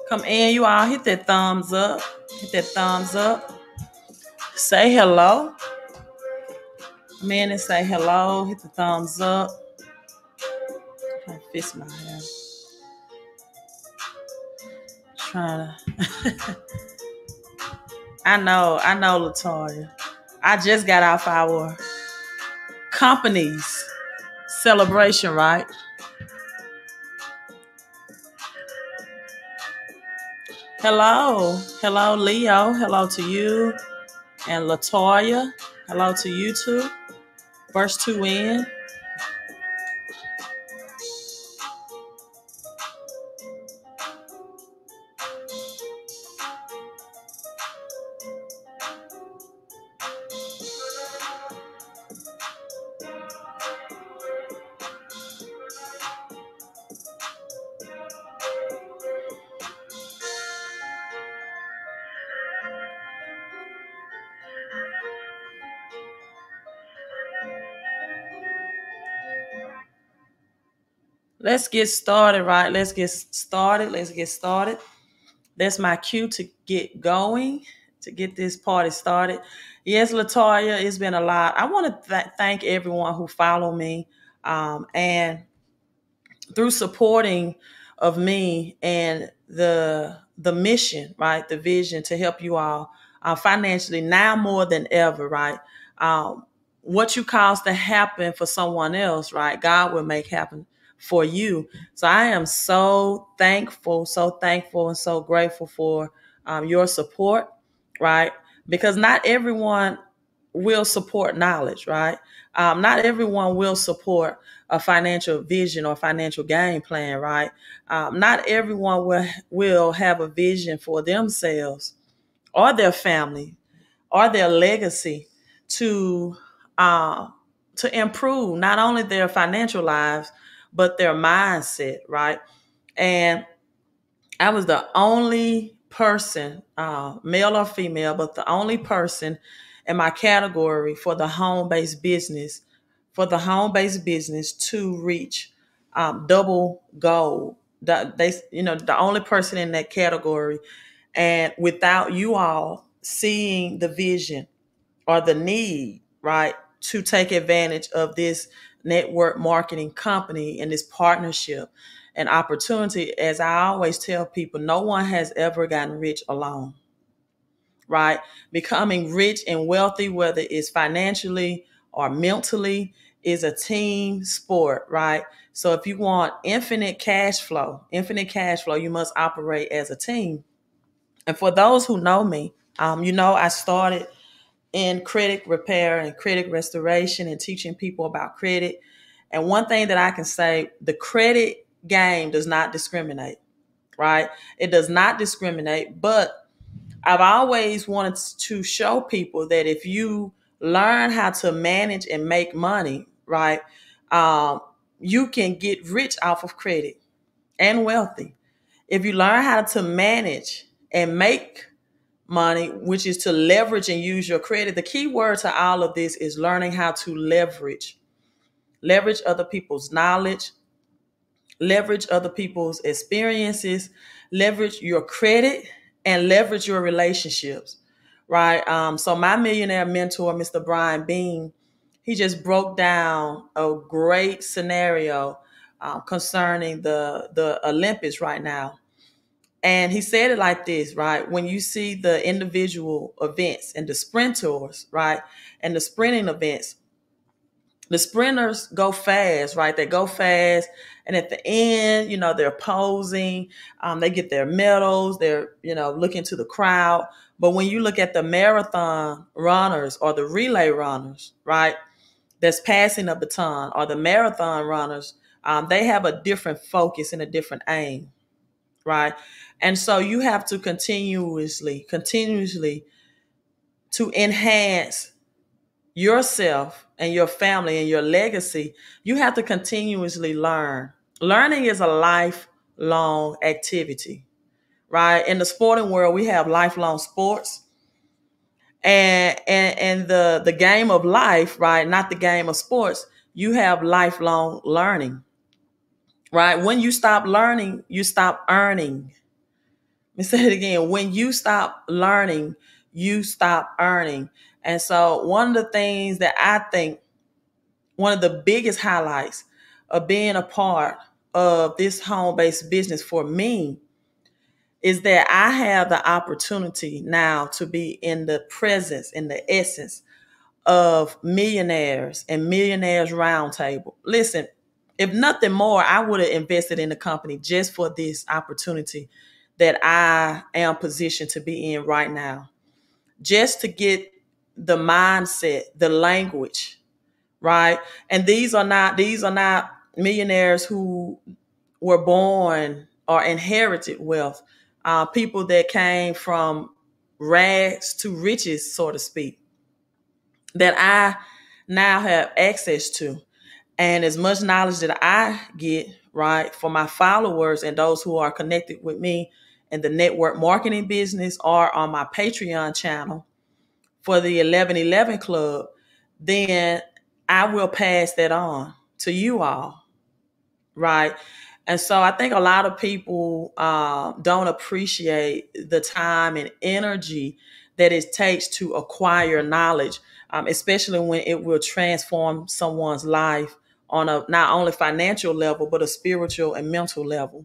Come in, you all. Hit that thumbs up. Hit that thumbs up. Say hello. Come in and say hello. Hit the thumbs up. Trying to fix my hair. Trying to. I know, Latoya. I just got off our company's celebration, right? Hello, Leo. Hello to you and Latoya. Hello to you too. First two in. Let's get started, right? Let's get started. That's my cue to get going, to get this party started. Yes, Latoya, it's been a lot. I want to thank everyone who followed me and through supporting of me and the mission, right? The vision to help you all financially now more than ever, right? What you cause to happen for someone else, right? God will make happen for you. So I am so thankful, and so grateful for your support, right? Because not everyone will support knowledge, right? Not everyone will support a financial vision or financial game plan, right? Not everyone will have a vision for themselves or their family or their legacy to uh, to improve not only their financial lives but their mindset, right? And I was the only person, male or female, but the only person in my category for the home based business to reach double gold. The only person in that category, and without you all seeing the vision or the need, right, to take advantage of this network marketing company and this partnership and opportunity, as I always tell people, no one has ever gotten rich alone, right? Becoming rich and wealthy, whether it's financially or mentally, is a team sport, right? So if you want infinite cash flow, you must operate as a team. And for those who know me, I started in credit repair and credit restoration and teaching people about credit. And one thing that I can say, the credit game does not discriminate, right? It does not discriminate, but I've always wanted to show people that if you learn how to manage and make money, right, you can get rich off of credit and wealthy. If you learn how to manage and make money, which is to leverage and use your credit. The key word to all of this is learning how to leverage other people's knowledge, leverage other people's experiences, leverage your credit, and leverage your relationships, right? So my millionaire mentor, Mr. Brian Bean, he just broke down a great scenario concerning the Olympics right now. And he said it like this, right? When you see the individual events and the sprinters, right? And the sprinting events, the sprinters go fast, right? They go fast. And at the end, they're posing. They get their medals. They're, looking to the crowd. But when you look at the marathon runners or the relay runners, right? That's passing a baton, or the marathon runners, they have a different focus and a different aim, right? And so you have to continuously to enhance yourself and your family and your legacy. You have to continuously learn. Learning is a lifelong activity, right? In the sporting world, we have lifelong sports and the game of life, right? Not the game of sports. You have lifelong learning, right? When you stop learning, you stop earning. me say it again. When you stop learning, you stop earning. And so one of the things that I think, one of the biggest highlights of being a part of this home-based business for me is that I have the opportunity now to be in the presence, in the essence of millionaires and millionaires roundtable. Listen, if nothing more, I would have invested in the company just for this opportunity that I am positioned to be in right now, just to get the mindset, the language, right? And these are not millionaires who were born or inherited wealth. People that came from rags to riches, so to speak, that I now have access to. And as much knowledge that I get, right, for my followers and those who are connected with me in the network marketing business or on my Patreon channel for the 1111 Club, then I will pass that on to you all, right? And so I think a lot of people don't appreciate the time and energy that it takes to acquire knowledge, especially when it will transform someone's life on a not only financial level, but a spiritual and mental level.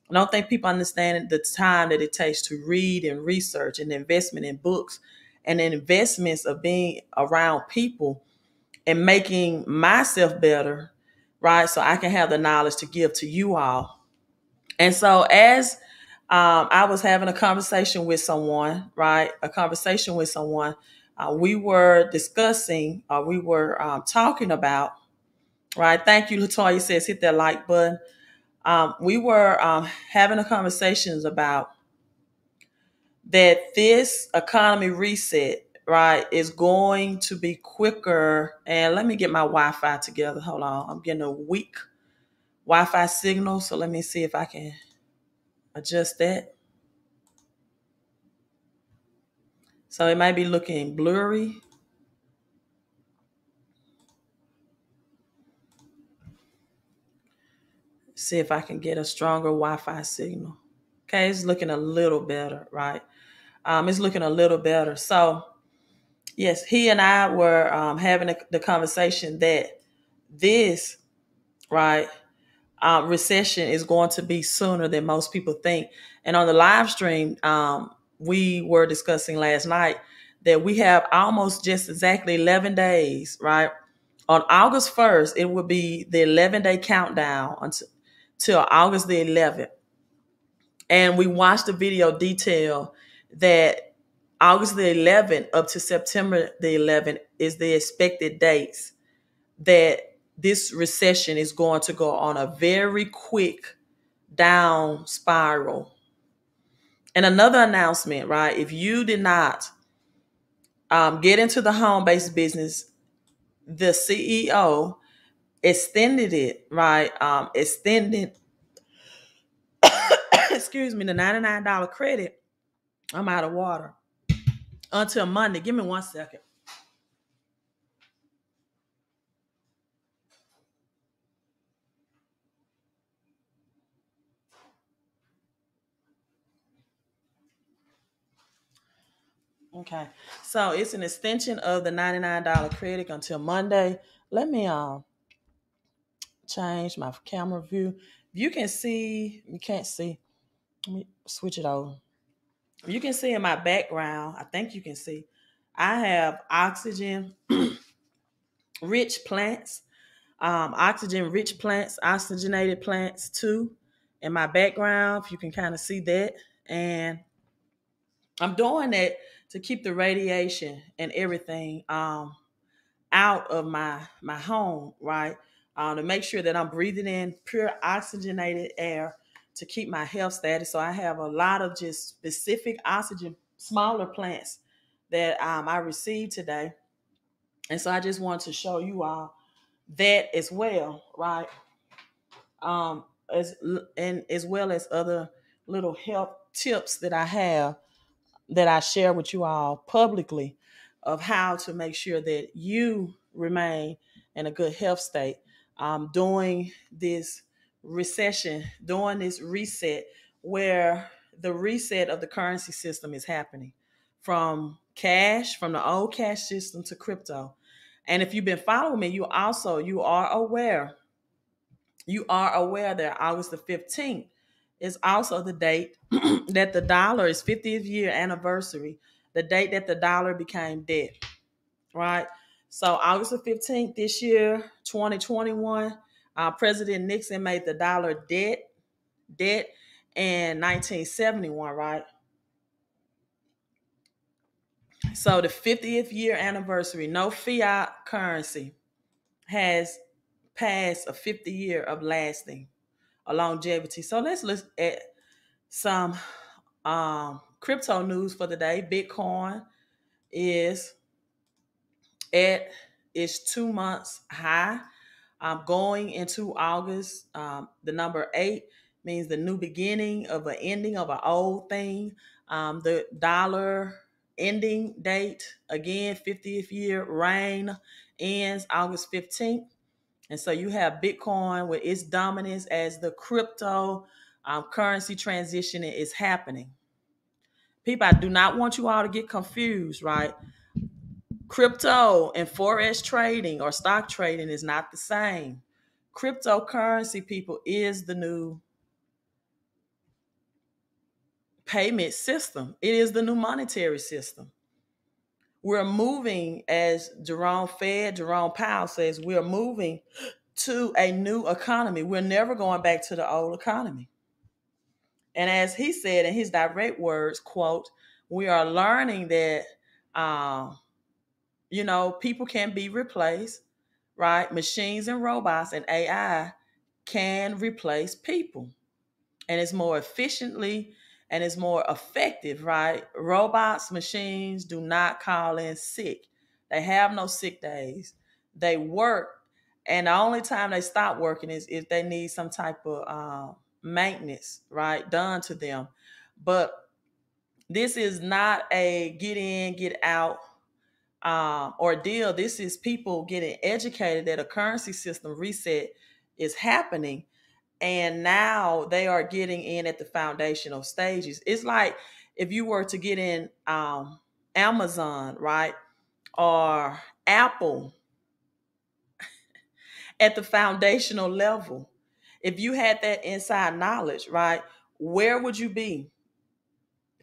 I don't think people understand the time that it takes to read and research and the investment in books and the investments of being around people and making myself better, right? So I can have the knowledge to give to you all. And so as I was having a conversation with someone, right? A conversation with someone, we were discussing, we were talking about, right? Thank you, Latoya says, hit that like button. We were having a conversations about that this economy reset, right, is going to be quicker. And let me get my Wi-Fi together. Hold on. I'm getting a weak Wi-Fi signal. So let me see if I can adjust that. So it might be looking blurry. See if I can get a stronger Wi-Fi signal. Okay, it's looking a little better, right? It's looking a little better. So yes, he and I were having the conversation that this, right, recession is going to be sooner than most people think. And on the live stream, we were discussing last night that we have almost just exactly 11 days, right? On August 1st, it will be the 11-day countdown until August the 11th. And we watched the video detail that August the 11th up to September the 11th is the expected dates that this recession is going to go on a very quick down spiral. And another announcement, right? If you did not get into the home-based business, the CEO extended it, right? Extended, excuse me, the $99 credit. I'm out of water until Monday. Give me 1 second. Okay, so it's an extension of the $99 credit until Monday. Let me change my camera view. You can see, you can't see. Let me switch it over. You can see in my background, I think you can see, I have oxygen rich plants, oxygen rich plants, oxygenated plants too in my background, if you can kind of see that. And I'm doing that to keep the radiation and everything out of my home, right? To make sure that I'm breathing in pure oxygenated air to keep my health status. So I have a lot of just specific oxygen, smaller plants that I received today. And so I just want to show you all that as well, right? As and as well as other little health tips that I have that I share with you all publicly of how to make sure that you remain in a good health state during this recession, during this reset, where the reset of the currency system is happening from cash, from the old cash system to crypto. And if you've been following me, you are aware that August the 15th is also the date that the dollar is 50th year anniversary, the date that the dollar became dead, right? So August the 15th this year, 2021, President Nixon made the dollar debt in 1971, right? So the 50th year anniversary, no fiat currency has passed a 50 year of lasting, a longevity. So let's look at some crypto news for the day. Bitcoin is at its 2 months high. Going into August, the number 8 means the new beginning of an ending of an old thing. The dollar ending date, again, 50th year reign ends August 15th. And so you have Bitcoin with its dominance as the crypto currency transition is happening. People, I do not want you all to get confused, right? Crypto and forex trading or stock trading is not the same. Cryptocurrency, people, is the new payment system. It is the new monetary system. We're moving, as Jerome Powell says, we're moving to a new economy. We're never going back to the old economy. And as he said in his direct words, quote, we are learning that, people can be replaced, right? Machines and robots and AI can replace people. And it's more efficiently and it's more effective, right? Robots, machines do not call in sick. They have no sick days. They work. And the only time they stop working is if they need some type of maintenance, right, done to them. But this is not a get in, get out ordeal. This is people getting educated that a currency system reset is happening. And now they are getting in at the foundational stages. It's like if you were to get in Amazon, right, or Apple at the foundational level. If you had that inside knowledge, right, where would you be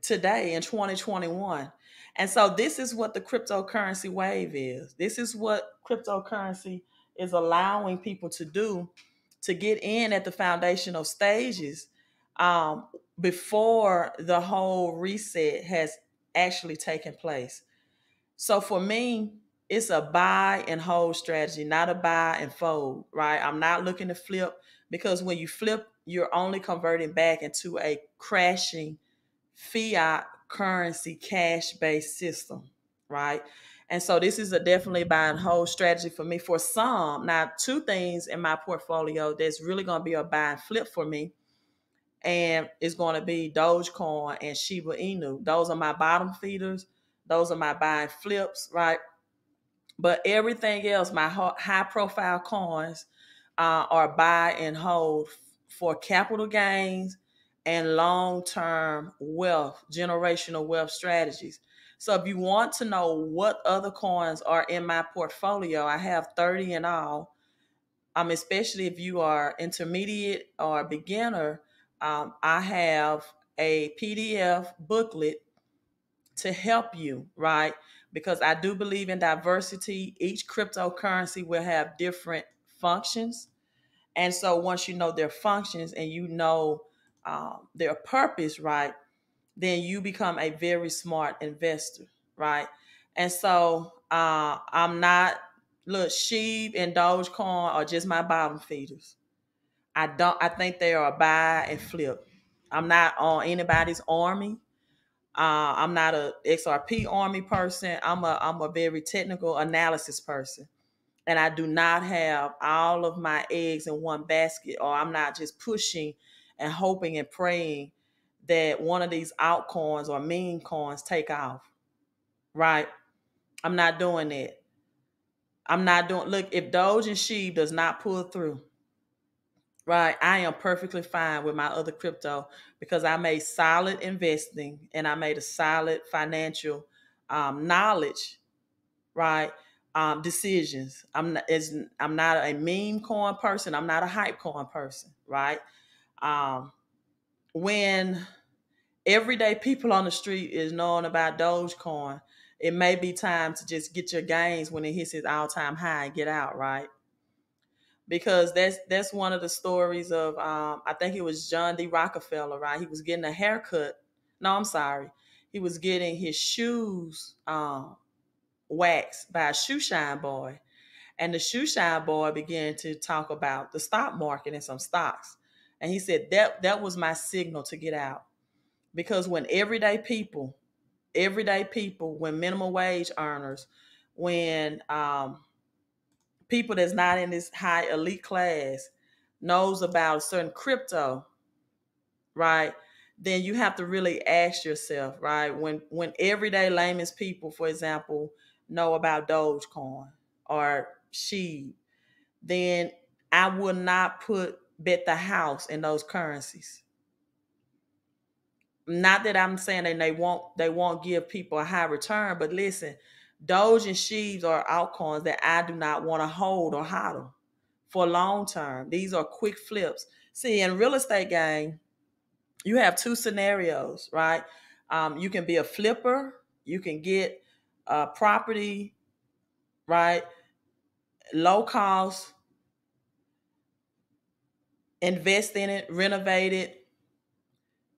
today in 2021? And so this is what the cryptocurrency wave is. This is what cryptocurrency is allowing people to do, to get in at the foundational stages um, before the whole reset has actually taken place. So for me, it's a buy and hold strategy, not a buy and fold, right? I'm not looking to flip, because when you flip, you're only converting back into a crashing fiat currency cash based system, right? And so this is a definitely buy and hold strategy for me. For some, now two things in my portfolio that's really going to be a buy and flip for me, and it's going to be Dogecoin and Shiba Inu. Those are my bottom feeders. Those are my buy and flips, right? But everything else, my high profile coins, are buy and hold for capital gains and long term wealth, generational wealth strategies. So if you want to know what other coins are in my portfolio, I have 30 in all. Especially if you are intermediate or beginner, I have a PDF booklet to help you, right? Because I do believe in diversity. Each cryptocurrency will have different functions. And so once you know their functions and you know their purpose, right, then you become a very smart investor, right? And so I'm not, look, Sheeb and Dogecoin are just my bottom feeders. I think they are a buy and flip. I'm not on anybody's army. I'm not a XRP army person. I'm a very technical analysis person. And I do not have all of my eggs in one basket, or I'm not just pushing and hoping and praying that one of these altcoins or meme coins take off. Right? I'm not doing that. I'm not doing, look, if Doge and Sheep does not pull through, right? I am perfectly fine with my other crypto because I made solid investing and I made a solid financial knowledge, right? Decisions. I'm not a meme coin person. I'm not a hype coin person, right? Um, when everyday people on the street is knowing about Dogecoin, it may be time to just get your gains when it hits its all time high and get out, right? Because that's one of the stories of I think it was John D. Rockefeller, right? He was getting a haircut. No, I'm sorry. He was getting his shoes waxed by a shoe shine boy. And the shoe shine boy began to talk about the stock market and some stocks. And he said that was my signal to get out. Because when everyday people, when minimum wage earners, when people that's not in this high elite class knows about a certain crypto, right? Then you have to really ask yourself, right? When everyday layman's people, for example, know about Dogecoin or Sheeb, then I would not put bet the house in those currencies. Not that I'm saying that they won't give people a high return, but listen, Doge and Sheaves are altcoins that I do not want to hold or hodl for long term. These are quick flips. See, in real estate game, you have two scenarios, right? You can be a flipper, you can get property, right? Low cost, invest in it, renovate it,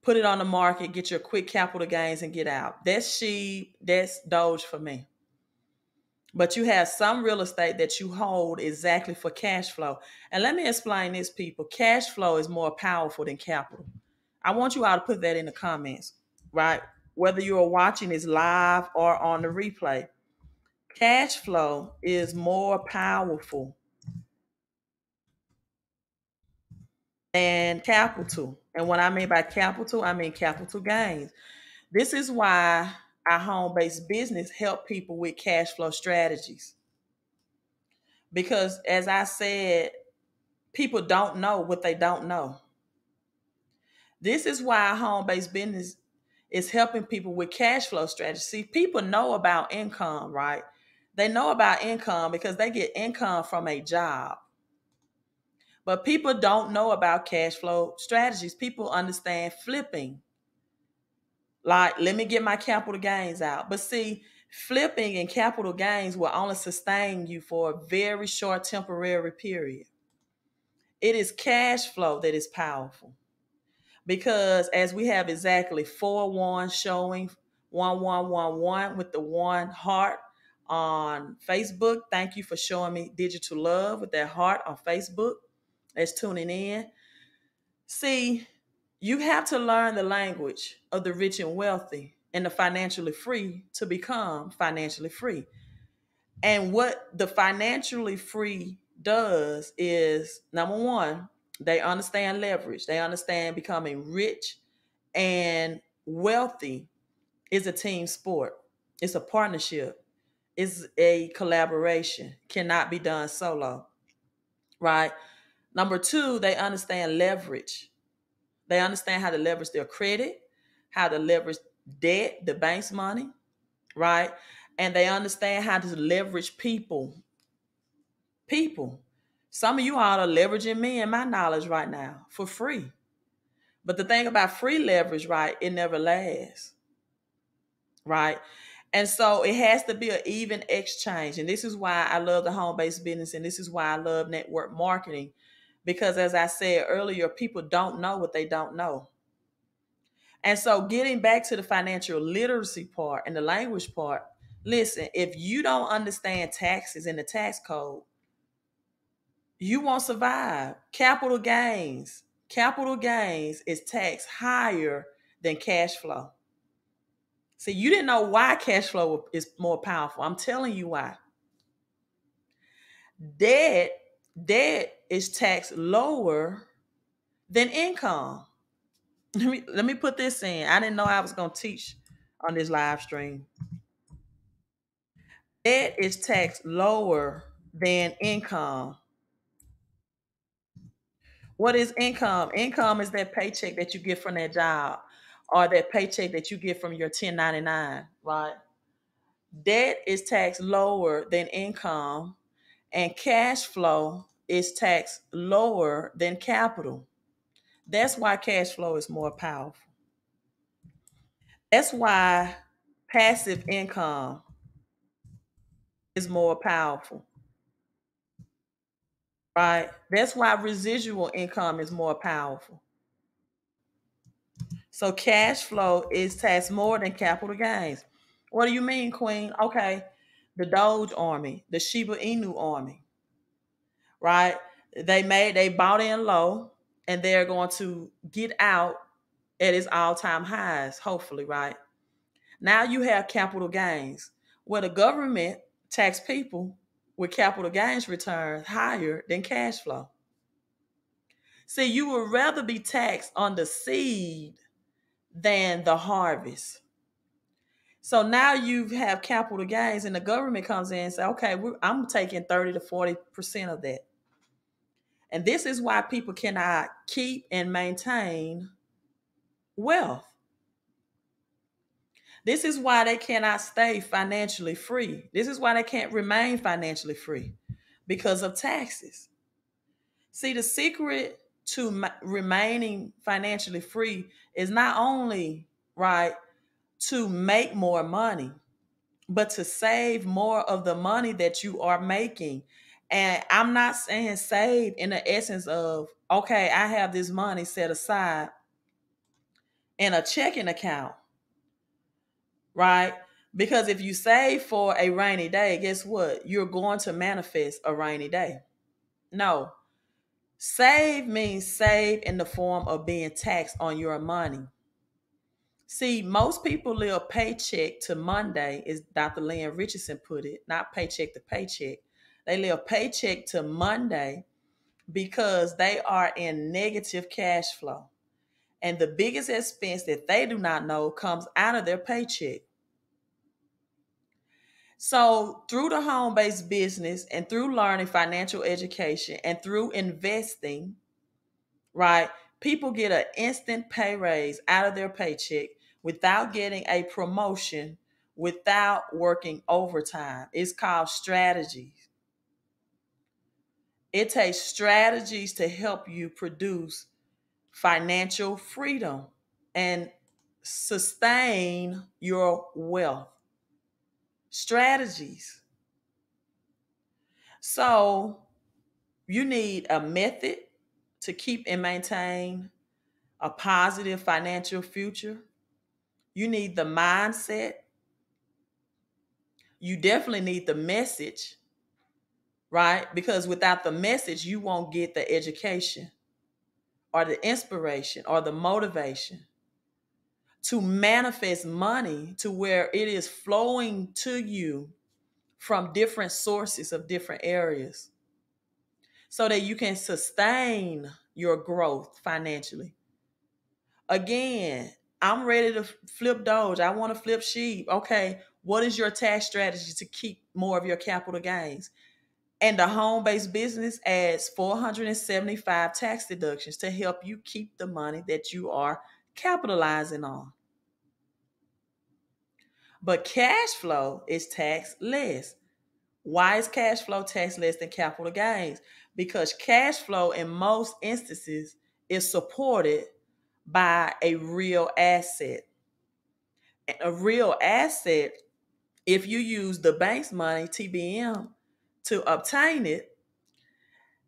put it on the market, get your quick capital gains, and get out. That's Sheep, that's Doge for me. But you have some real estate that you hold exactly for cash flow. And let me explain this, people. Cash flow is more powerful than capital. I want you all to put that in the comments, right? Whether you're watching this live or on the replay, cash flow is more powerful than capital. And what I mean by capital, I mean capital gains. This is why our home-based business help people with cash flow strategies. Because as I said, people don't know what they don't know. This is why home-based business is helping people with cash flow strategies. See, people know about income, right? They know about income because they get income from a job. But people don't know about cash flow strategies. People understand flipping. Like, let me get my capital gains out. But see, flipping and capital gains will only sustain you for a very short temporary period. It is cash flow that is powerful. Because as we have exactly 4-1 showing 1111 with the one heart on Facebook. Thank you for showing me digital love with that heart on Facebook. That's tuning in. See, you have to learn the language of the rich and wealthy and the financially free to become financially free. And what the financially free does is number one, they understand leverage. They understand becoming rich and wealthy is a team sport. It's a partnership. It's a collaboration. Cannot be done solo, right? Number two, they understand leverage. They understand how to leverage their credit, how to leverage debt, the bank's money, right? And they understand how to leverage people. People. Some of you all are leveraging me and my knowledge right now for free. But the thing about free leverage, right, it never lasts, right? And so it has to be an even exchange. And this is why I love the home-based business. And this is why I love network marketing. Because as I said earlier, people don't know what they don't know. And so getting back to the financial literacy part and the language part, listen, if you don't understand taxes and the tax code, you won't survive. Capital gains is taxed higher than cash flow. See, you didn't know why cash flow is more powerful. I'm telling you why. Debt, debt is taxed lower than income. Let me put this in. I didn't know I was going to teach on this live stream. Debt is taxed lower than income. What is income? Income is that paycheck that you get from that job or that paycheck that you get from your 1099, right? Debt is taxed lower than income, and cash flow is taxed lower than capital. That's why cash flow is more powerful. That's why passive income is more powerful, right? That's why residual income is more powerful. So cash flow is taxed more than capital gains. What do you mean, Queen? Okay, the Doge Army, the Shiba Inu Army, right? They bought in low, and they're going to get out at its all-time highs, hopefully, right? Now you have capital gains where the government tax people with capital gains returns higher than cash flow. See, you would rather be taxed on the seed than the harvest. So now you have capital gains, and the government comes in and say, "Okay, I'm taking 30 to 40% of that." And this is why people cannot keep and maintain wealth. This is why they cannot stay financially free. This is why they can't remain financially free because of taxes. See, the secret to remaining financially free is not only, right, to make more money, but to save more of the money that you are making. And I'm not saying save in the essence of, okay, I have this money set aside in a checking account, right? Because if you save for a rainy day, guess what? You're going to manifest a rainy day. No, save means save in the form of being taxed on your money. See, most people live paycheck to Monday, as Dr. Lynn Richardson put it, not paycheck to paycheck. They live paycheck to Monday because they are in negative cash flow. And the biggest expense that they do not know comes out of their paycheck. So, through the home based business and through learning financial education and through investing, right, people get an instant pay raise out of their paycheck without getting a promotion, without working overtime. It's called strategies. It takes strategies to help you produce financial freedom and sustain your wealth. Strategies. So, you need a method to keep and maintain a positive financial future. You need the mindset. You definitely need the message, right? Because without the message, you won't get the education or the inspiration or the motivation to manifest money to where it is flowing to you from different sources of different areas so that you can sustain your growth financially. Again, I'm ready to flip Doge. I want to flip sheep. Okay, what is your tax strategy to keep more of your capital gains? And the home based business adds 475 tax deductions to help you keep the money that you are capitalizing on. But cash flow is taxed less. Why is cash flow taxed less than capital gains? Because cash flow in most instances is supported by a real asset. A real asset, if you use the bank's money, TBM, to obtain it,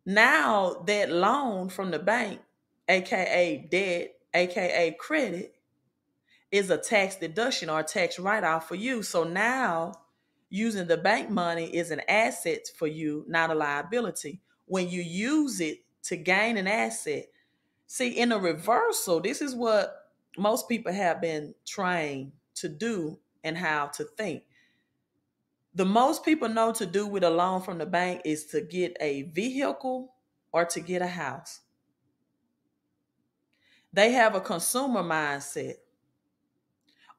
now that loan from the bank, aka debt, aka credit, is a tax deduction or a tax write-off for you. So now using the bank money is an asset for you, not a liability. When you use it to gain an asset, see, in a reversal, this is what most people have been trained to do and how to think. The most people know to do with a loan from the bank is to get a vehicle or to get a house. They have a consumer mindset,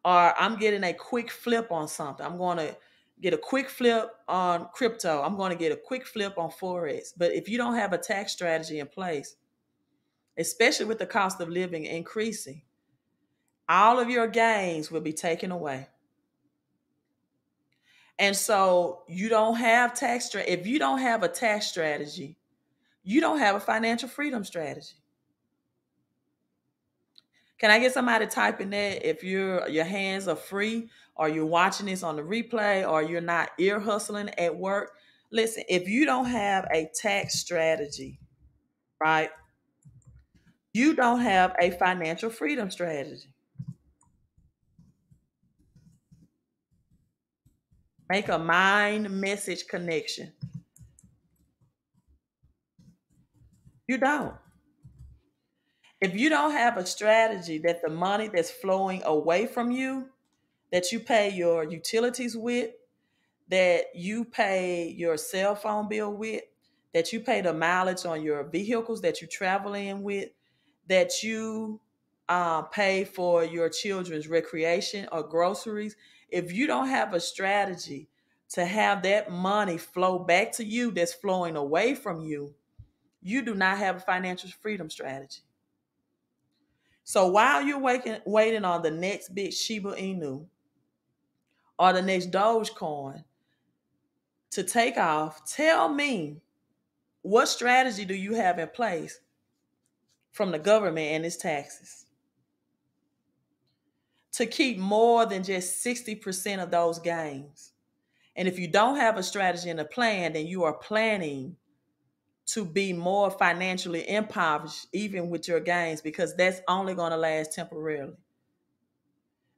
or I'm getting a quick flip on something. I'm going to get a quick flip on crypto. I'm going to get a quick flip on Forex. But if you don't have a tax strategy in place, especially with the cost of living increasing. All of your gains will be taken away. And so you don't have if you don't have a tax strategy, you don't have a financial freedom strategy. Can I get somebody typing that if your hands are free, or you're watching this on the replay, or you're not ear hustling at work? Listen, if you don't have a tax strategy, right, you don't have a financial freedom strategy. Make a mind message connection. You don't. If you don't have a strategy that the money that's flowing away from you, that you pay your utilities with, that you pay your cell phone bill with, that you pay the mileage on your vehicles that you travel in with, that you pay for your children's recreation or groceries, if you don't have a strategy to have that money flow back to you that's flowing away from you, you do not have a financial freedom strategy. So while you're waiting on the next big Shiba Inu or the next Dogecoin to take off, tell me, what strategy do you have in place from the government and its taxes to keep more than just 60% of those gains? And if you don't have a strategy and a plan, then you are planning to be more financially impoverished, even with your gains, because that's only going to last temporarily.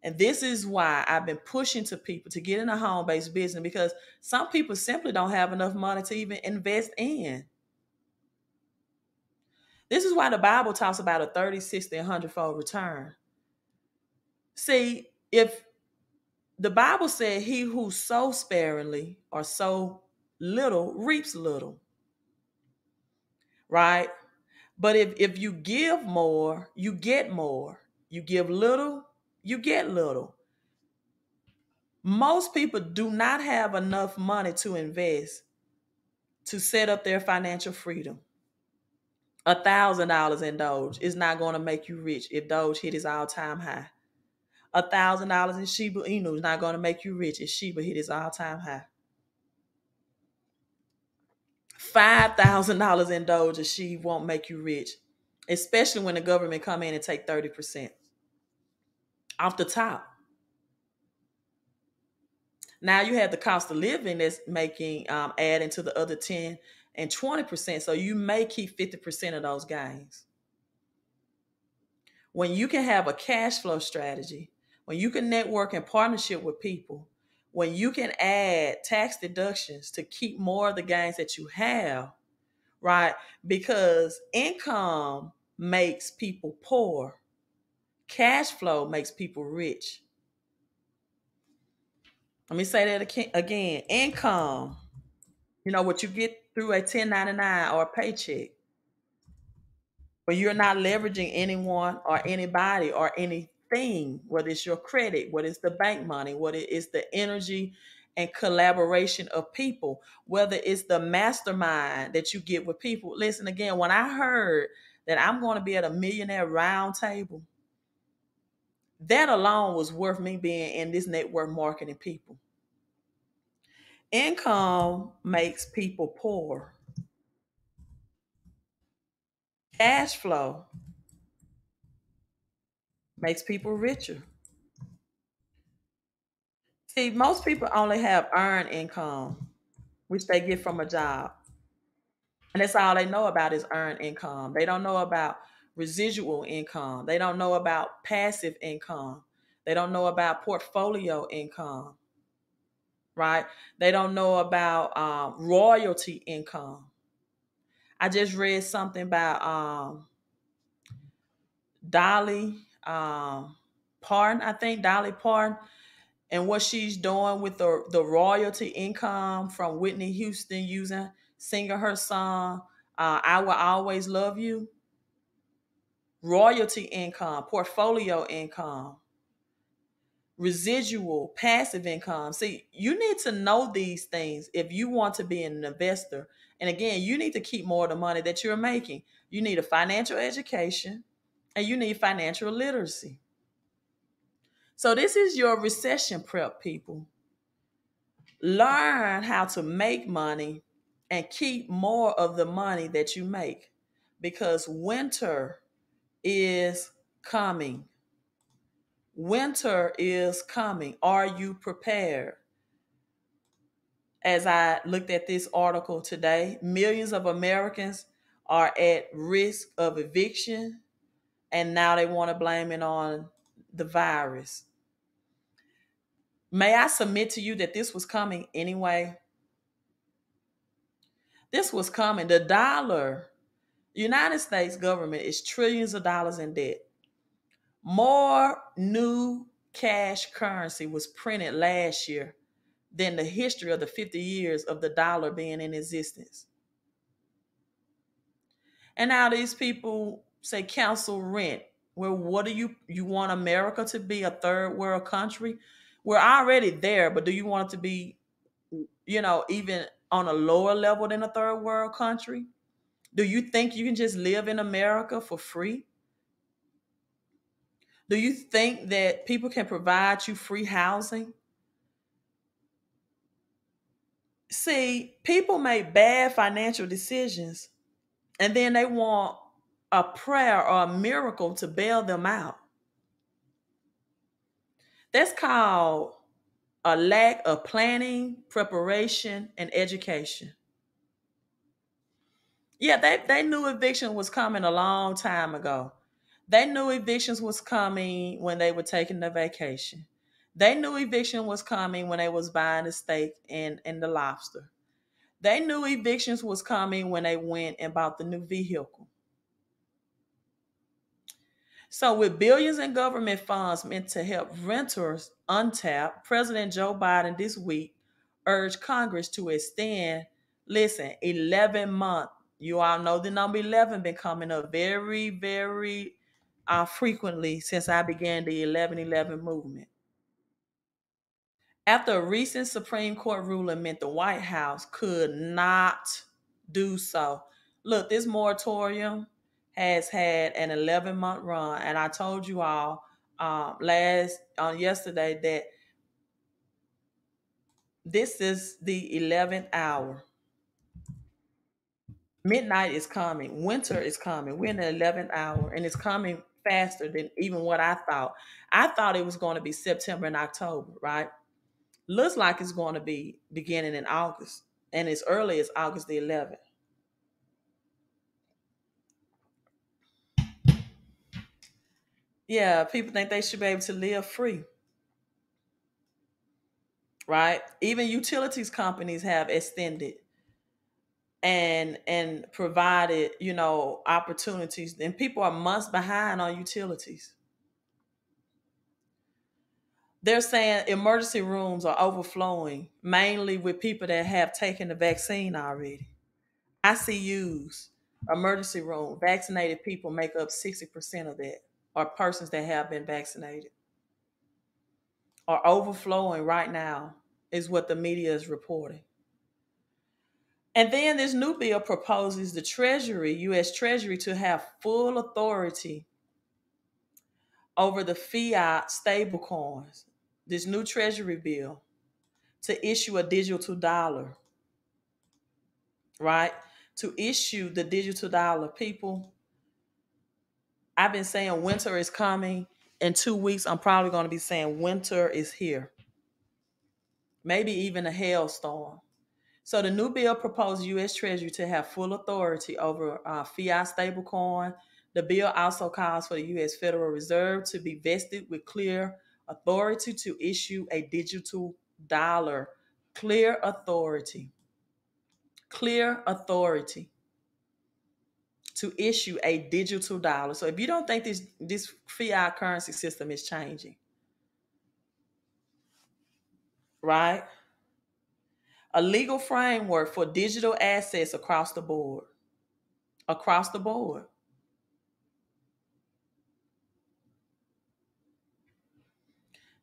And this is why I've been pushing to people to get in a home-based business, because some people simply don't have enough money to even invest in. This is why the Bible talks about a 30, 60, and 100-fold return. See, if the Bible said he who sows sparingly or sow little reaps little, right? But if you give more, you get more. You give little, you get little. Most people do not have enough money to invest to set up their financial freedom. $1,000 in Doge is not going to make you rich if Doge hit its all-time high. $1,000 in Shiba Inu is not going to make you rich if Shiba hit its all-time high. $5,000 in Doge or Shiba won't make you rich, especially when the government come in and take 30% off the top. Now you have the cost of living that's making adding to the other 10 and 20%. So you may keep 50% of those gains. When you can have a cash flow strategy, when you can network and partnership with people, when you can add tax deductions to keep more of the gains that you have, right? Because income makes people poor. Cash flow makes people rich. Let me say that again. Income, what you get through a 1099 or a paycheck, but you're not leveraging anyone or anybody or anything, whether it's your credit, whether it's the bank money, whether it's the energy and collaboration of people, whether it's the mastermind that you get with people. Listen, again, when I heard that I'm going to be at a millionaire round table, that alone was worth me being in this network marketing people. Income makes people poor. Cash flow makes people richer. See, most people only have earned income, which they get from a job. And that's all they know about is earned income. They don't know about residual income. They don't know about passive income. They don't know about portfolio income, right? They don't know about royalty income. I just read something about Dolly Parton, I think Dolly Parton, and what she's doing with the royalty income from Whitney Houston singing her song, I Will Always Love You. Royalty income, portfolio income. residual passive income. See, you need to know these things if you want to be an investor. And again, you need to keep more of the money that you're making. You need a financial education and you need financial literacy. So this is your recession prep, people. Learn how to make money and keep more of the money that you make because winter is coming. Winter is coming. Are you prepared? As I looked at this article today, millions of Americans are at risk of eviction, and now they want to blame it on the virus. May I submit to you that this was coming anyway? This was coming. The dollar, United States government is trillions of dollars in debt. More new cash currency was printed last year than the history of the 50 years of the dollar being in existence. And now these people say cancel rent. Well, what do you want America to be a third world country? We're already there, but do you want it to be, even on a lower level than a third world country? Do you think you can just live in America for free? Do you think that people can provide you free housing? See, people make bad financial decisions and then they want a prayer or a miracle to bail them out. That's called a lack of planning, preparation, and education. Yeah, they knew eviction was coming a long time ago. They knew evictions was coming when they were taking the vacation. They knew eviction was coming when they was buying the steak and the lobster. They knew evictions was coming when they went and bought the new vehicle. So, with billions in government funds meant to help renters untap, President Joe Biden this week urged Congress to extend, listen, 11 month. You all know the number 11 been coming up very, very frequently since I began the 11/11 movement. After a recent Supreme Court ruling meant the White House could not do so. Look, this moratorium has had an 11-month run, and I told you all yesterday that this is the 11th hour. Midnight is coming. Winter is coming. We're in the 11th hour, and it's coming faster than even what I thought. I thought it was going to be September and October, right? Looks like it's going to be beginning in August, and as early as August the 11th. Yeah, people think they should be able to live free, right? Even utilities companies have extended and provided, opportunities, and people are months behind on utilities. They're saying emergency rooms are overflowing, mainly with people that have taken the vaccine already. ICUs, emergency room, vaccinated people make up 60% of that, or persons that have been vaccinated, are overflowing right now, is what the media is reporting. And then this new bill proposes the Treasury, U.S. Treasury, to have full authority over the fiat stablecoins. This new Treasury bill to issue a digital dollar, right? To issue the digital dollar. People, I've been saying winter is coming. In 2 weeks, I'm probably going to be saying winter is here. Maybe even a hailstorm. So the new bill proposed U.S. Treasury to have full authority over fiat stablecoin. The bill also calls for the U.S. Federal Reserve to be vested with clear authority to issue a digital dollar. Clear authority. Clear authority to issue a digital dollar. So if you don't think this fiat currency system is changing, right? A legal framework for digital assets across the board. Across the board.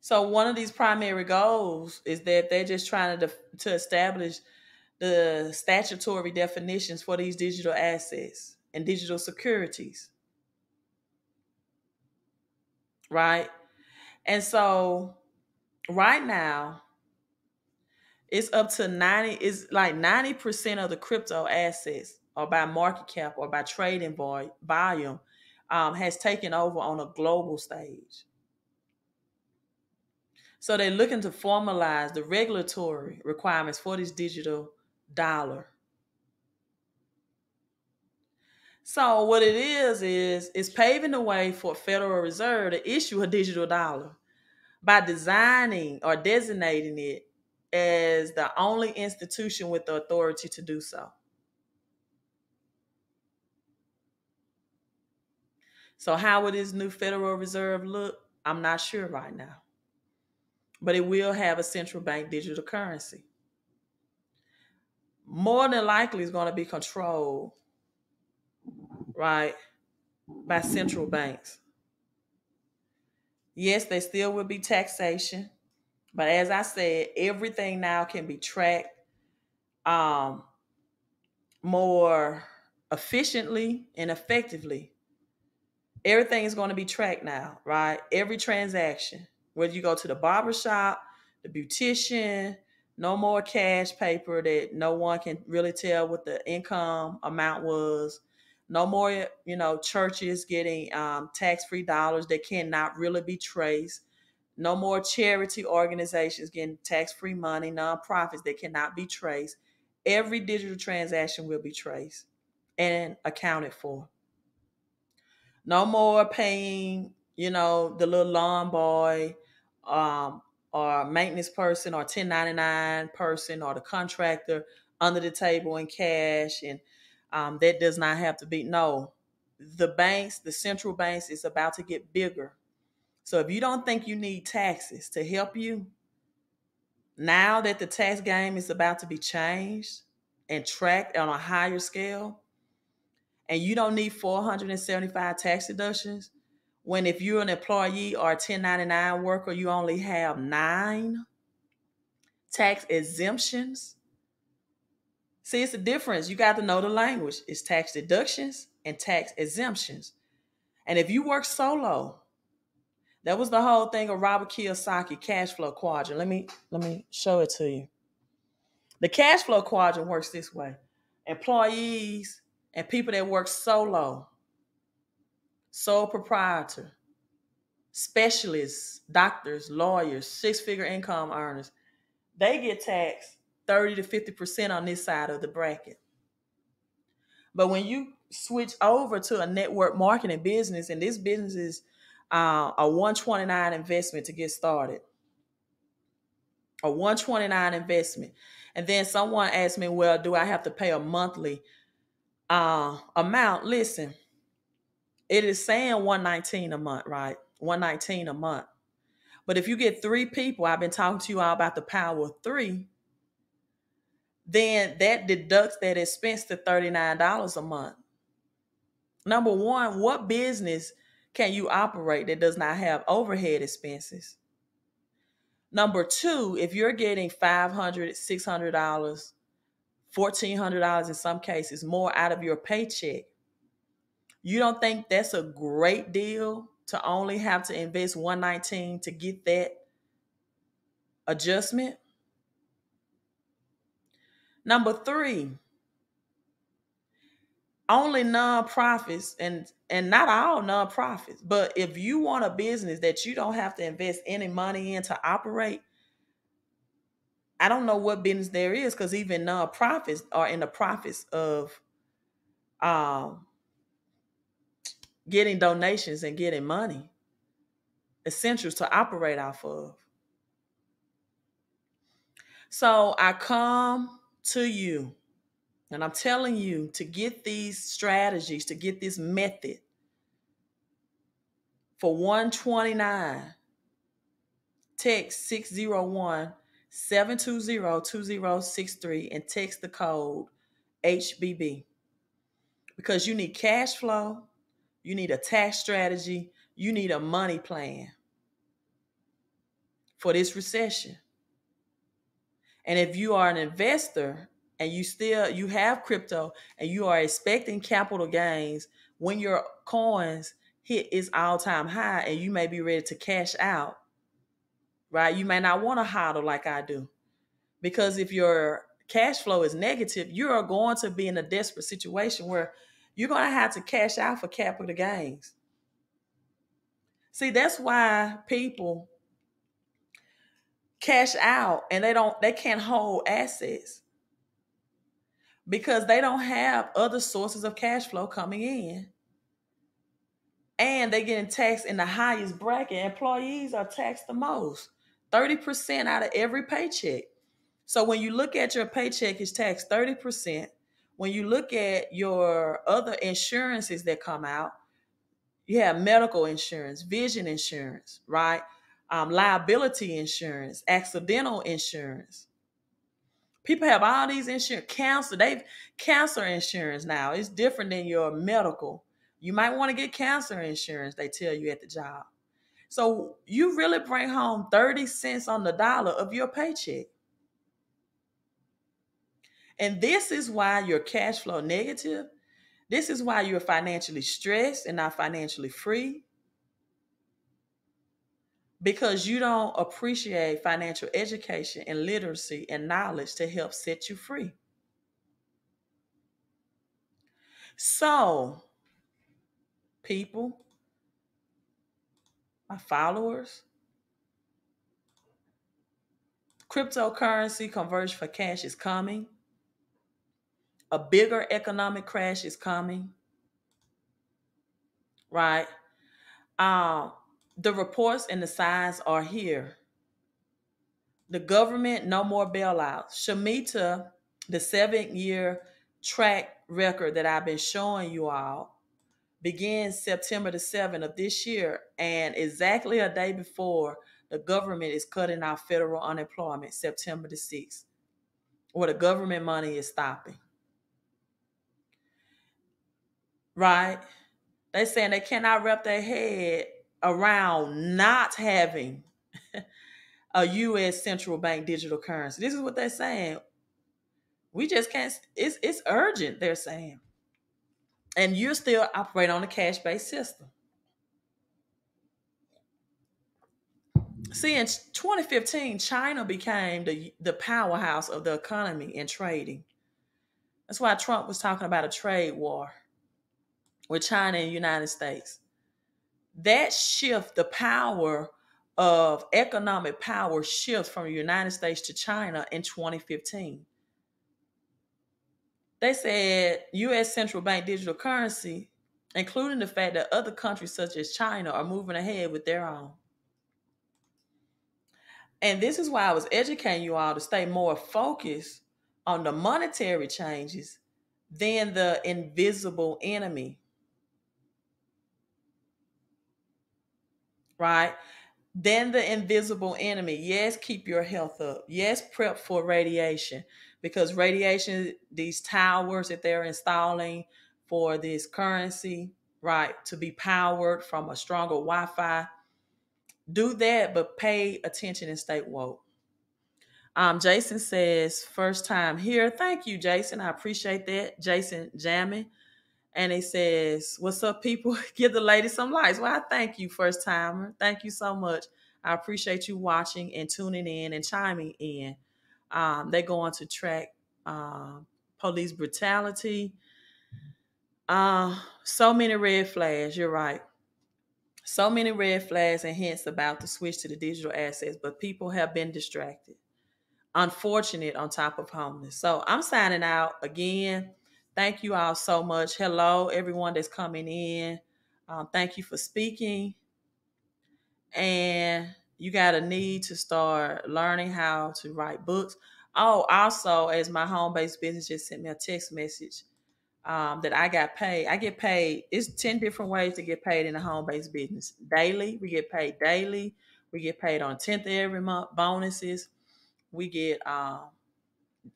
So one of these primary goals is that they're just trying to establish the statutory definitions for these digital assets and digital securities, right? And so right now, it's up to 90, it's like 90% of the crypto assets or by market cap or by trading volume has taken over on a global stage. So they're looking to formalize the regulatory requirements for this digital dollar. So what it is it's paving the way for Federal Reserve to issue a digital dollar by designing or designating it as the only institution with the authority to do so. So how will this new Federal Reserve look? I'm not sure right now. But it will have a central bank digital currency. More than likely it's going to be controlled, right, by central banks. Yes, there still will be taxation, but as I said, everything now can be tracked um, more efficiently and effectively. Everything is going to be tracked now, right? Every transaction, whether you go to the barber shop, the beautician, no more cash paper that no one can really tell what the income amount was. No more, churches getting tax-free dollars that cannot really be traced. No more charity organizations getting tax-free money, nonprofits that cannot be traced. Every digital transaction will be traced and accounted for. No more paying, the little lawn boy, or maintenance person or 1099 person or the contractor under the table in cash. And that does not have to be. No, the banks, the central banks is about to get bigger. So if you don't think you need taxes to help you, now that the tax game is about to be changed and tracked on a higher scale, and you don't need 475 tax deductions, when if you're an employee or a 1099 worker, you only have 9 tax exemptions. See, it's a difference. You got to know the language. It's tax deductions and tax exemptions. And if you work solo, that was the whole thing of Robert Kiyosaki cash flow quadrant. Let me show it to you. The cash flow quadrant works this way. Employees and people that work solo, sole proprietor, specialists, doctors, lawyers, 6-figure income earners, they get taxed 30 to 50% on this side of the bracket. But when you switch over to a network marketing business, and this business is a 129 investment to get started, a 129 investment. And then someone asked me, well, do I have to pay a monthly amount? Listen, it is saying 119 a month, right? 119 a month. But if you get 3 people, I've been talking to you all about the power of 3, then that deducts that expense to $39 a month. Number one, what business can you operate that does not have overhead expenses? Number two, if you're getting $500, $600, $1,400 in some cases more out of your paycheck, you don't think that's a great deal to only have to invest 119 to get that adjustment? Number three, only nonprofits, and not all nonprofits, but if you want a business that you don't have to invest any money in to operate, I don't know what business there is, because even nonprofits are in the profits of um, getting donations and getting money, essentials to operate off of. So I come to you and I'm telling you to get these strategies, to get this method for 129. Text 601-720-2063 and text the code HBB, because you need cash flow, you need a tax strategy, you need a money plan. for this recession. And if you are an investor and you have crypto and you are expecting capital gains when your coins hit its all-time high and you may be ready to cash out, right? You may not want to hodl like I do. Because if your cash flow is negative, you are going to be in a desperate situation where you're going to have to cash out for capital gains. See, that's why people cash out and they can't hold assets because they don't have other sources of cash flow coming in. And they're getting taxed in the highest bracket. Employees are taxed the most, 30% out of every paycheck. So when you look at your paycheck, it's taxed 30%. When you look at your other insurances that come out, you have medical insurance, vision insurance, right? Liability insurance, accidental insurance. People have all these insurance, cancer insurance now. It's different than your medical. You might want to get cancer insurance, they tell you at the job. So you really bring home 30 cents on the dollar of your paycheck. And this is why your cash flow negative. This is why you're financially stressed and not financially free. Because you don't appreciate financial education and literacy and knowledge to help set you free. So, people, my followers, cryptocurrency conversion for cash is coming. A bigger economic crash is coming, right? Um, the reports and the signs are here. The government, no more bailouts. Shemitah, the 7-year track record that I've been showing you all, begins September the 7th of this year. And exactly a day before, the government is cutting off federal unemployment, September the 6th, where the government money is stopping. Right? They saying they cannot wrap their head around not having a U.S. central bank digital currency. This is what they're saying. We just can't, it's urgent, they're saying. And you still operate on a cash-based system. See, in 2015, China became the powerhouse of the economy and trading. That's why Trump was talking about a trade war with China and the United States. That shift, the power of economic power shifts from the United States to China in 2015. They said U.S. central bank digital currency, including the fact that other countries such as China are moving ahead with their own. And this is why I was educating you all to stay more focused on the monetary changes than the invisible enemy. Right? Then the invisible enemy. Yes, keep your health up. Yes, prep for radiation. Because radiation, these towers that they're installing for this currency, right, to be powered from a stronger Wi-Fi, do that, but pay attention and stay woke. Jason says, first time here. Thank you, Jason. I appreciate that. Jason Jammin. And he says, what's up, people? Give the lady some likes. Well, I thank you, first timer. Thank you so much. I appreciate you watching and tuning in and chiming in. They're going to track police brutality. So many red flags. You're right. So many red flags and hints about the switch to the digital assets, but people have been distracted. Unfortunate on top of homeless. So I'm signing out again. Thank you all so much. Hello, everyone that's coming in. Thank you for speaking. And you got a need to start learning how to write books. Oh, also, as my home-based business just sent me a text message that I got paid. I get paid. It's 10 different ways to get paid in a home-based business. Daily, we get paid daily. We get paid on 10th of every month, bonuses. We get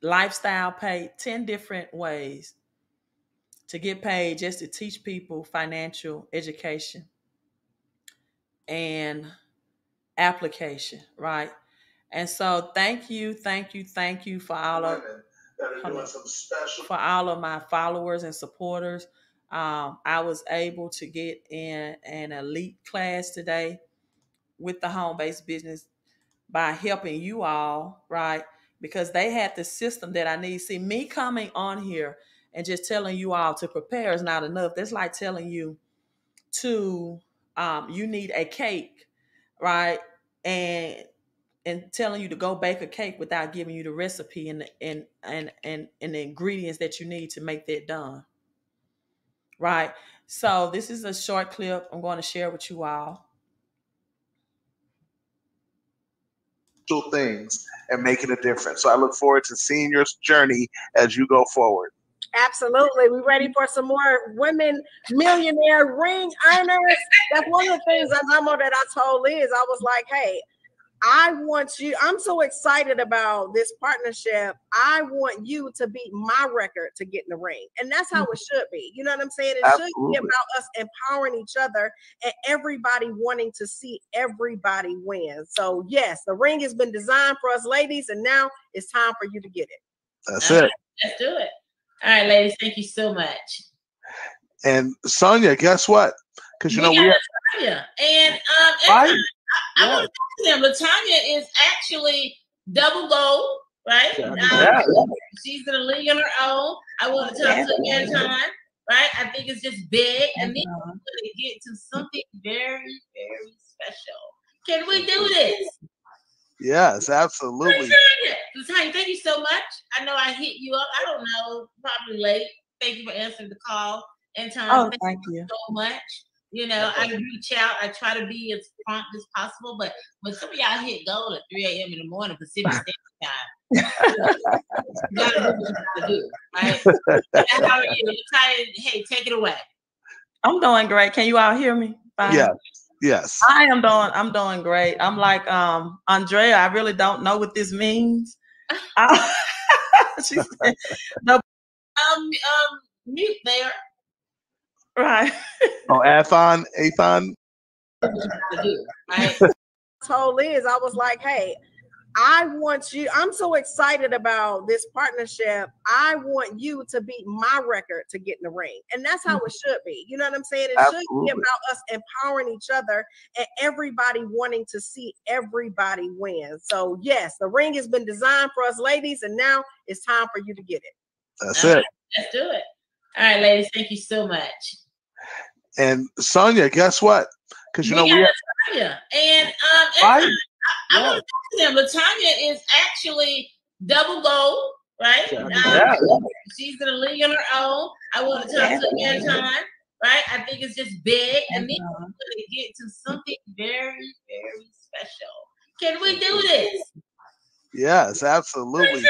lifestyle pay, 10 different ways to get paid just to teach people financial education. And application, right? And so thank you for all of for all of my followers and supporters. I was able to get in an elite class today with the home-based business by helping you all, right? Because they had the system that I need. See, me coming on here and just telling you all to prepare is not enough. That's like telling you to you need a cake, right? And telling you to go bake a cake without giving you the recipe and the ingredients that you need to make that done, right? So this is a short clip I'm going to share with you all. Things and making a difference. So I look forward to seeing your journey as you go forward. Absolutely. We're ready for some more women millionaire ring earners. That's one of the things that I told Liz. I was like, hey, I want you, I'm so excited about this partnership. I want you to beat my record to get in the ring. And that's how it should be. You know what I'm saying? It should be about us empowering each other and everybody wanting to see everybody win. So yes, the ring has been designed for us ladies, and now it's time for you to get it. That's it. Let's do it. All right, ladies, thank you so much. And Sonia, guess what? Because you know we have Latanya. And I want to tell them, Latanya is actually double gold, right? She's in a league on her own. I want to talk to Anton, right? I think it's just big. And then we're going to get to something very, very special. Can we do this? Yes, absolutely. Latanya, thank you so much. I know I hit you up. I don't know, probably late. Thank you for answering the call. Anton, thank you so much. You know, I reach out. I try to be as prompt as possible. But when some of y'all hit gold at 3 a.m. in the morning Pacific Standard Time, you gotta do what you gotta do, right? How are you? Hey, take it away. I'm doing great. Can you all hear me? Fine. Yes. I'm doing great. I'm like Andrea. I really don't know what this means. She said, no. Mute there. Right. Oh, Athon. I told Liz, I was like, hey, I want you, I'm so excited about this partnership. I want you to beat my record to get in the ring. And that's how it should be. You know what I'm saying? It should be about us empowering each other and everybody wanting to see everybody win. So yes, the ring has been designed for us ladies, and now it's time for you to get it. That's it. Let's do it. All right, ladies, thank you so much. And Sonia, guess what? Because you know we have Latanya. And I want to talk to them. Latanya is actually double gold, right? She's in a league on her own. I want to talk to Anton, right? I think it's just big. And then we're going to get to something very, very special. Can we do this? Yes, absolutely.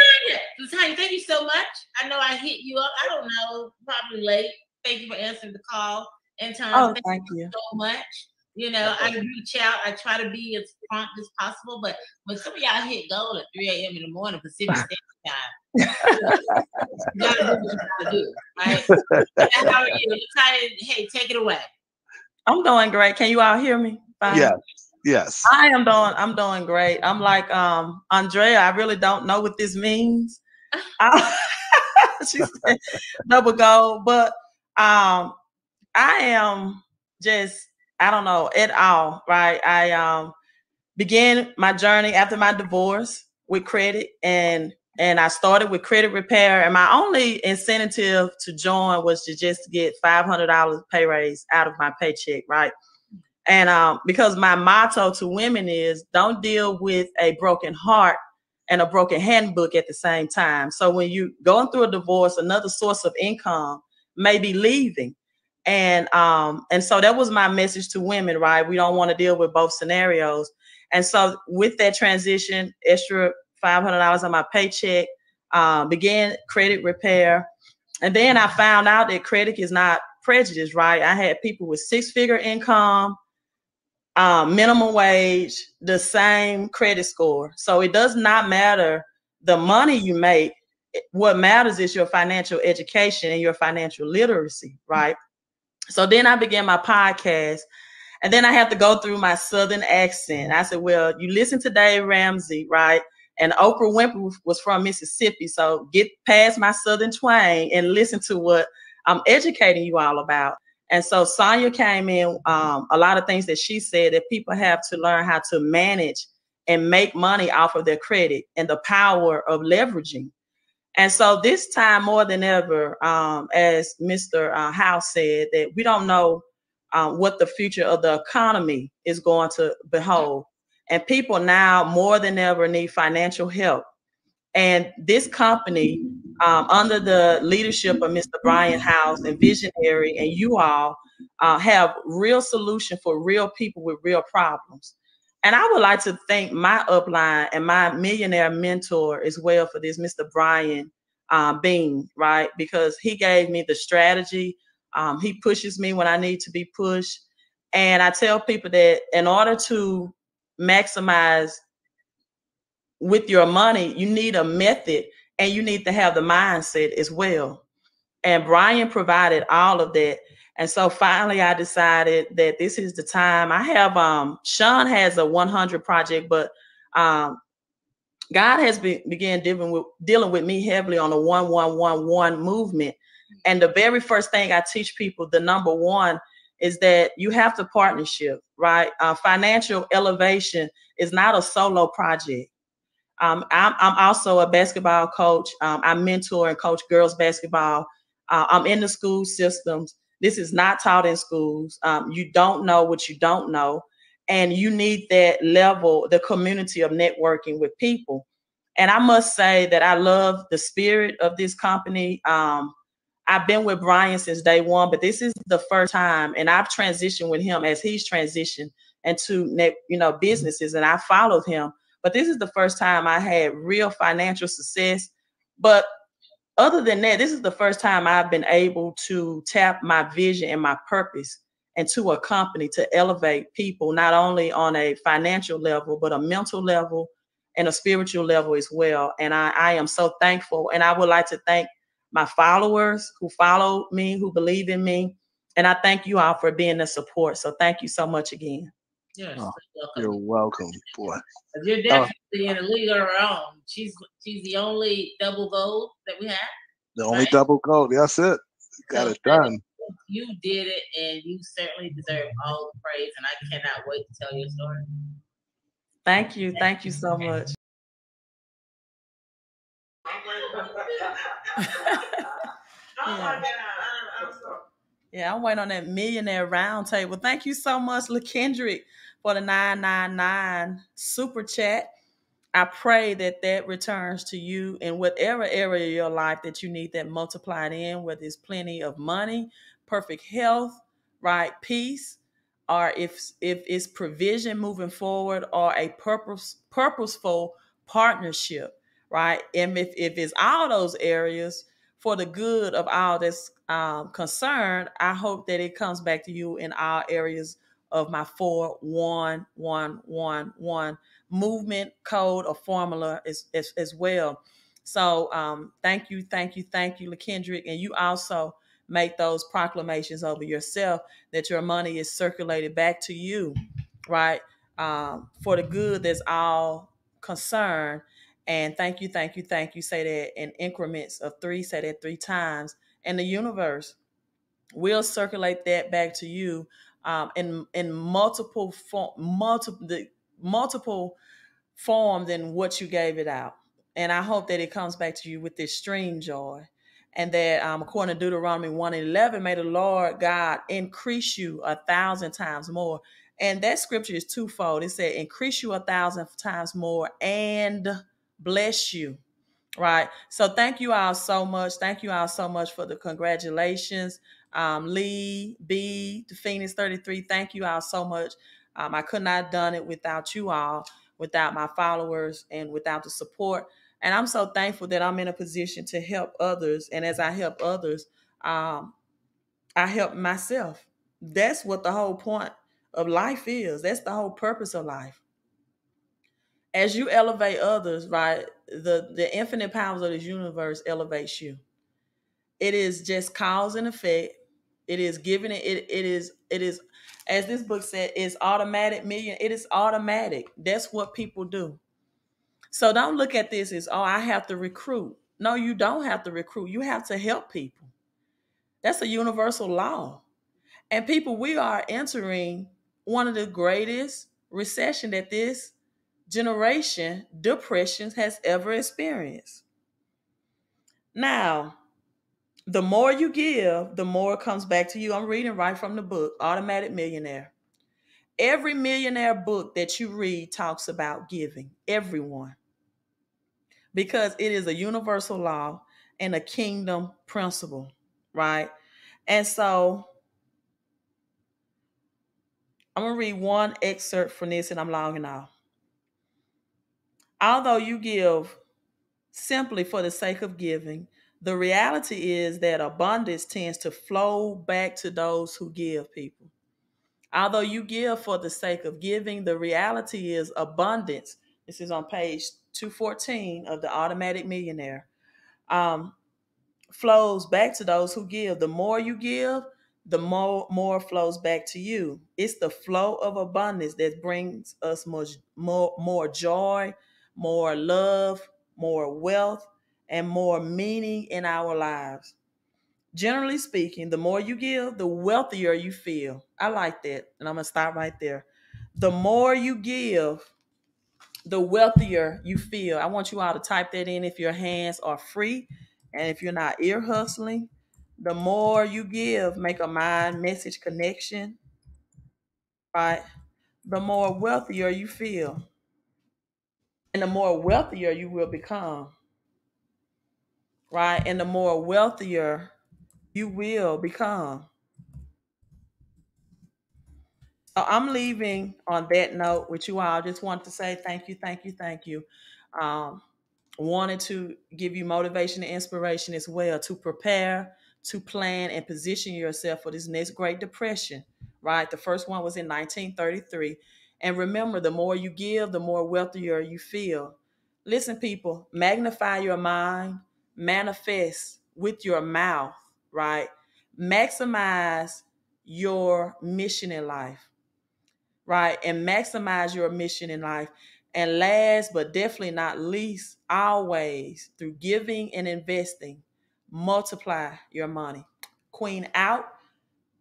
Latanya, thank you so much. I know I hit you up. I don't know, probably late. Thank you for answering the call. Anton, thank you so much. You know, I reach out. I try to be as prompt as possible. But when some of y'all hit gold at 3 a.m. in the morning Pacific Standard Time, you gotta do what you gotta do, right? How are you? Latanya, hey, take it away. I'm doing great. Can you all hear me? Fine. Yes. I'm doing great. I'm like Andrea. I really don't know what this means. She said double gold, but I am just, I don't know at all, right? I began my journey after my divorce with credit, and I started with credit repair, and my only incentive to join was to just get $500 pay raise out of my paycheck, right? And because my motto to women is don't deal with a broken heart and a broken handbook at the same time. So when you going through a divorce, another source of income may be leaving. And so that was my message to women, right? We don't want to deal with both scenarios. And so with that transition, extra $500 on my paycheck, began credit repair. And then I found out that credit is not prejudice, right? I had people with 6-figure income, minimum wage, the same credit score. So it does not matter the money you make. What matters is your financial education and your financial literacy, right? So then I began my podcast, And then I have to go through my Southern accent. I said, well, you listen to Dave Ramsey, right? And Oprah Winfrey was from Mississippi. So get past my Southern twang and listen to what I'm educating you all about. And so Sonia came in, a lot of things that she said that people have to learn how to manage and make money off of their credit and the power of leveraging. And so this time more than ever, as Mr. House said, that we don't know what the future of the economy is going to behold. And people now more than ever need financial help. And this company, under the leadership of Mr. Brian House and Visionary and you all, have real solution for real people with real problems. And I would like to thank my upline and my millionaire mentor as well for this, Mr. Brian Bean, right? Because he gave me the strategy. He pushes me when I need to be pushed. And I tell people that in order to maximize with your money, you need a method and you need to have the mindset as well. And Brian provided all of that. And so finally I decided that this is the time. I have Sean has a 100 project, but God has began dealing with me heavily on the 1111 movement. And the very first thing I teach people, the number one, is that you have to partnership, right? Financial elevation is not a solo project. I'm also a basketball coach. I mentor and coach girls basketball. I'm in the school systems. This is not taught in schools. You don't know what you don't know. And you need that level, the community of networking with people. And I must say that I love the spirit of this company. I've been with Brian since day one, but this is the first time, and I've transitioned with him as he's transitioned into businesses, and I followed him. But this is the first time I had real financial success. But other than that, this is the first time I've been able to tap my vision and my purpose into a company to elevate people, not only on a financial level, but a mental level and a spiritual level as well. And I am so thankful. And I would like to thank my followers who follow me, who believe in me. And I thank you all for being the support. So thank you so much again. Yes, you're welcome, boy. You're definitely in a league of her own. She's the only double gold that we have. The only double gold. That's it. Got it done. You did it, and you certainly deserve all the praise. And I cannot wait to tell your story. Thank you. Thank you so much. Yeah, I'm waiting on that millionaire roundtable. Thank you so much, LaKendrick, for the 999 super chat. I pray that returns to you in whatever area of your life that you need that multiplied in, whether it's plenty of money, perfect health, right, peace, or if it's provision moving forward, or a purposeful partnership, right? And if it's all those areas for the good of all that's concerned, I hope that it comes back to you in all areas of my 4-1-1-1-1 movement code or formula as well. So thank you, LaKendrick. And you also make those proclamations over yourself that your money is circulated back to you, right? For the good that's all concerned. And thank you. Say that in increments of 3, say that 3 times. And the universe will circulate that back to you in multiple form than what you gave it out. And I hope that it comes back to you with this extreme joy. And that according to Deuteronomy 1:11, may the Lord God increase you 1,000 times more. And that scripture is twofold. It said, increase you 1,000 times more and bless you. Right. So thank you all so much. Thank you all so much for the congratulations. Lee, B, the Phoenix 33. Thank you all so much. I could not have done it without you all, without my followers, and without the support. And I'm so thankful that I'm in a position to help others. And as I help others, I help myself. That's what the whole point of life is. That's the whole purpose of life. As you elevate others, right, the infinite powers of this universe elevates you. It is just cause and effect. It is giving it is, as this book said, it's automatic million. It is automatic. That's what people do. So don't look at this as, oh, I have to recruit. No, you don't have to recruit. You have to help people. That's a universal law. And people, we are entering one of the greatest recession that this generation, depression, has ever experienced. Now, the more you give, the more it comes back to you. I'm reading right from the book, Automatic Millionaire. Every millionaire book that you read talks about giving, everyone, because it is a universal law and a kingdom principle, right? And so I'm going to read one excerpt from this and I'm logging off. Although you give simply for the sake of giving, the reality is that abundance tends to flow back to those who give, people. Although you give for the sake of giving, the reality is abundance. This is on page 214 of the Automatic Millionaire. Flows back to those who give. The more you give, the more flows back to you. It's the flow of abundance that brings us more joy, more love, more wealth, and more meaning in our lives. Generally speaking, the more you give, the wealthier you feel. I like that. And I'm going to stop right there. The more you give, the wealthier you feel. I want you all to type that in if your hands are free and if you're not ear hustling. The more you give, make a mind message connection, right? The more wealthier you feel. And the more wealthier you will become, right? And the more wealthier you will become. So I'm leaving on that note with you all. I just want to say thank you, thank you, thank you. Wanted to give you motivation and inspiration as well to prepare, to plan, and position yourself for this next Great Depression, right? The first one was in 1933. And remember, the more you give, the more wealthier you feel. Listen, people, magnify your mind, manifest with your mouth, right? Maximize your mission in life, right? And maximize your mission in life. And last but definitely not least, always through giving and investing, multiply your money. Queen out.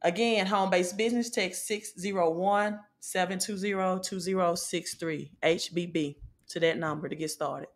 Again, home-based business, text 601-720-2063, HBB, to that number to get started.